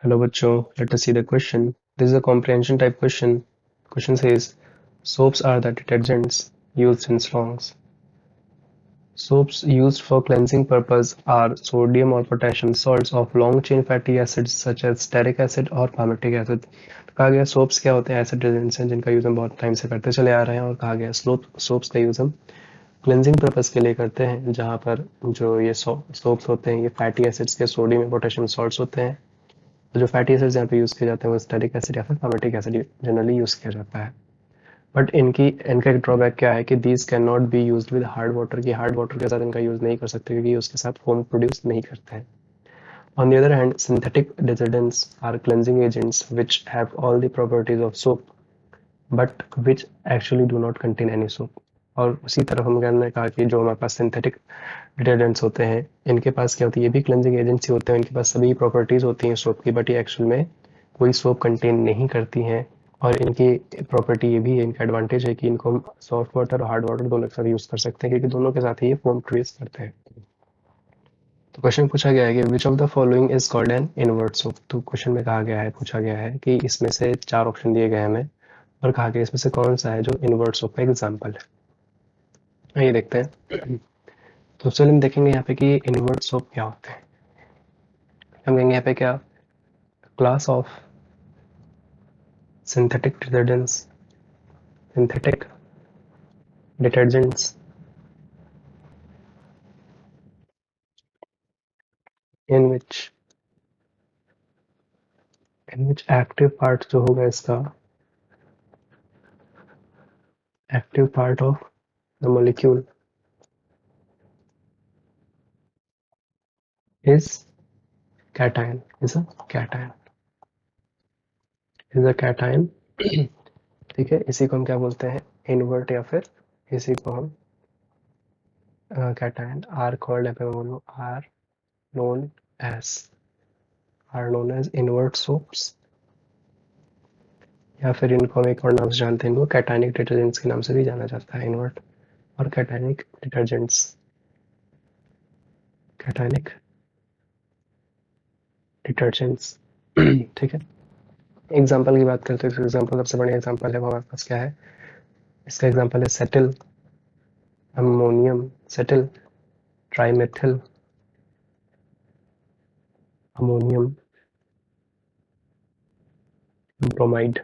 Hello बच्चों, let us see the question. This is a comprehension type question. Question says, soaps are the detergents used in songs. Soaps used for cleansing purpose are sodium or potassium salts of long chain fatty acids such as stearic acid और palmitic acid. कहा गया soaps क्या होते हैं? ऐसे detergents हैं जिनका use हम बहुत टाइम से करते चले आ रहे हैं और कहा गया सोप्स का यूज हम क्लेंजिंग पर्पस के लिए करते हैं, जहाँ पर जो ये सोप्स होते हैं ये फैटी एसिड्स के सोडियम और पोटेशियम सॉल्ट्स होते हैं। तो जो फैटी एसिड्स यहाँ पे यूज़ किए जाते हैं वो स्टेरिक एसिड या फिर palmitic एसिड जनरली यूज़ किया जाता है। बट इनका एक ड्रॉबैक क्या है कि these can not be used with hard water, की हार्ड वाटर के साथ इनका यूज़ नहीं कर सकते क्योंकि उसके साथ फोम प्रोड्यूस नहीं करते हैं। On the other hand synthetic detergents are cleansing agents which have all the properties of soap but which actually do not contain any soap. और उसी तरफ हमने कहा कि जो हमारे पास सिंथेटिक डिटर्जेंट्स होते हैं इनके पास क्या होती है, ये भी क्लेंजिंग एजेंट्स ही होते हैं, इनके पास सभी प्रॉपर्टीज होती हैं सोप की, बट ये एक्चुअल में कोई सोप कंटेन नहीं करती हैं। और इनकी प्रॉपर्टी ये भी है, इनका एडवांटेज है कि इनको हम सॉफ्ट वाटर और हार्ड वाटर दोनों के साथ यूज कर सकते हैं क्योंकि दोनों के साथ ही ये फोम प्रोड्यूस करते हैं। तो क्वेश्चन पूछा गया है कि which of the following is called an invert soap. तो क्वेश्चन में कहा गया है, पूछा गया है कि इसमें से चार ऑप्शन दिए गए हैं हमें और कहा गया इसमें से कौन सा है जो इनवर्ट सोप का एग्जाम्पल है। ये देखते हैं। तो चलिए हम देखेंगे यहाँ पे कि इनवर्ट सोप क्या होते हैं। हम कहेंगे यहाँ पे क्या, class of synthetic detergents, synthetic detergents in which active part जो होगा इसका, active part of the molecule is cation, is a cation, is a cation. ठीक है, इसी को हम क्या बोलते हैं, इनवर्ट, या फिर इसी को हम कैटायन आर कॉल्ड, या फिर बोलो known as are known as invert soaps, या फिर इनको हम एक और नाम से जानते हैं, इनको कैटायनिक डिटर्जेंट्स के नाम से भी जाना जाता है, इनवर्ट और कैटायनिक डिटर्जेंट्स, कैटायनिक डिटर्जेंट्स। ठीक है, एग्जाम्पल की बात करते हैं तो एग्जाम्पल सबसे बढ़िया एग्जाम्पल है वो हमारे पास क्या है, इसका एग्जाम्पल है cetyl ammonium, cetyl trimethyl ammonium bromide.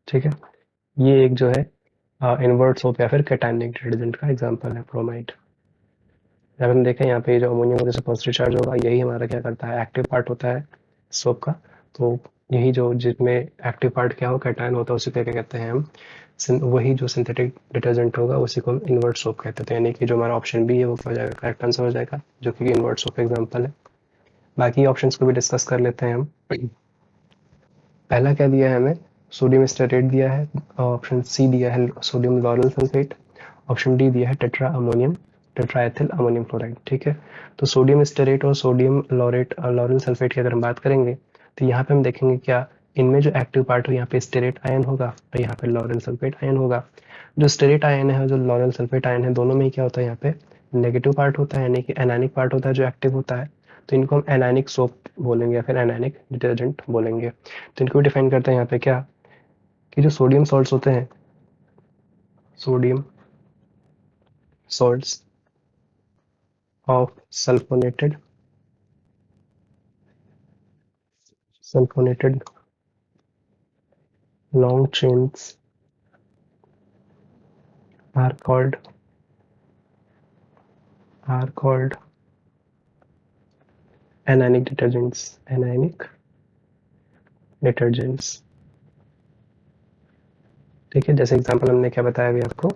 ठीक है, ये एक जो है इनवर्ट सोप या फिर कैटायनिक डिटर्जेंट का एग्जाम्पल है, ब्रोमाइड। जब हम देखें यहाँ पे जो अमोनियम का पॉजिटिव चार्ज होगा यही हमारा क्या करता है, एक्टिव पार्ट होता है सोप का। तो यही जो जिसमें एक्टिव पार्ट क्या हो, कैटायन होता है, उसी को क्या कहते हैं हम, वही जो सिंथेटिक डिटर्जेंट होगा उसी को हम इनवर्ट सोप कहते हैं। तो यानी कि जो हमारा ऑप्शन बी है वो क्या हो जाएगा, करेक्ट आंसर हो जाएगा, जो कि इनवर्ट सोप का एग्जाम्पल है। बाकी ऑप्शंस को भी डिस्कस कर लेते हैं हम। पहला क्या दिया है हमें, सोडियम स्टेरेट दिया है, ऑप्शन सी दिया है sodium lauryl sulphate, option D दिया है tetra ammonium tetraethyl ammonium chloride. ठीक है, तो सोडियम स्टेरेट और सोडियम लॉरेल सल्फेट की अगर हम बात करेंगे तो यहाँ पे हम देखेंगे क्या, इनमें जो एक्टिव पार्ट हो यहाँ पे स्टेरेट आयन होगा और यहाँ पे लॉरेल सल्फेट आयन होगा। जो स्टेरेट आयन है और जो लॉरेल सल्फेट आयन है दोनों में क्या होता है, यहाँ पे नेगेटिव पार्ट होता है, यानी कि एनानिक पार्ट होता है जो एक्टिव होता है। तो इनको हम एनानिक सोप बोलेंगे या फिर एनानिक डिटर्जेंट बोलेंगे। तो इनको डिफाइन करते हैं यहाँ पे क्या, कि जो सोडियम सॉल्ट्स होते हैं, sodium salts of sulfonated long chains are called anionic detergents, anionic detergents। ठीक है, जैसे एग्जांपल हमने क्या बताया अभी आपको,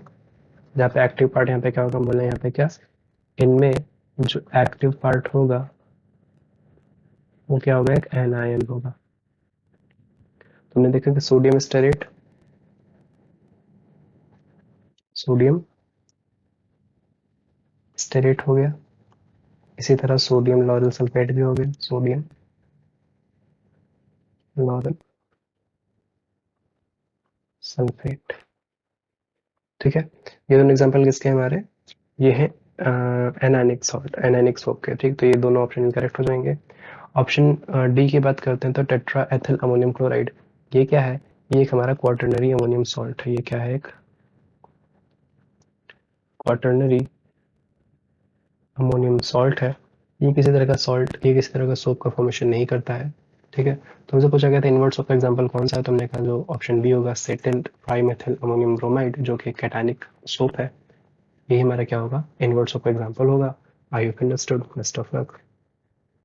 जहाँ पे एक्टिव पार्ट यहाँ पे क्या होगा, हम बोले यहाँ पे क्या, इनमें जो एक्टिव पार्ट होगा वो क्या होगा, एक एनायन होगा। तुमने देखा कि सोडियम स्टेरेट हो गया, इसी तरह सोडियम लॉरेल सल्फेट भी हो गया, सोडियम लॉरेल सल्फेट। ठीक है, ये दोनों एग्जांपल किसके हैं हमारे, ये है एनानिक सॉल्ट, एनानिक सोप के। ठीक, तो ये दोनों ऑप्शन करेक्ट हो जाएंगे। ऑप्शन डी की बात करते हैं तो टेट्रा एथिल अमोनियम क्लोराइड, ये क्या है? ये एक हमारा क्वाटरनरी अमोनियम सॉल्ट है। ये क्या है? एक क्वाटरनरी अमोनियम सॉल्ट है। ये किसी तरह का सॉल्ट, ये किसी तरह का सोप का फॉर्मेशन नहीं करता है। ठीक है, तो हमसे पूछा गया था इनवर्ट सोप का एग्जांपल कौन सा है, तो हमने कहा जो ऑप्शन बी होगा, सेटेल ट्राइमेथिल अमोनियम ब्रोमाइड, जो कि कैटानिक सोप है। यही हमारा क्या होगा? इनवर्ट सोप का एग्जांपल होगा। I hope understood. Best of luck.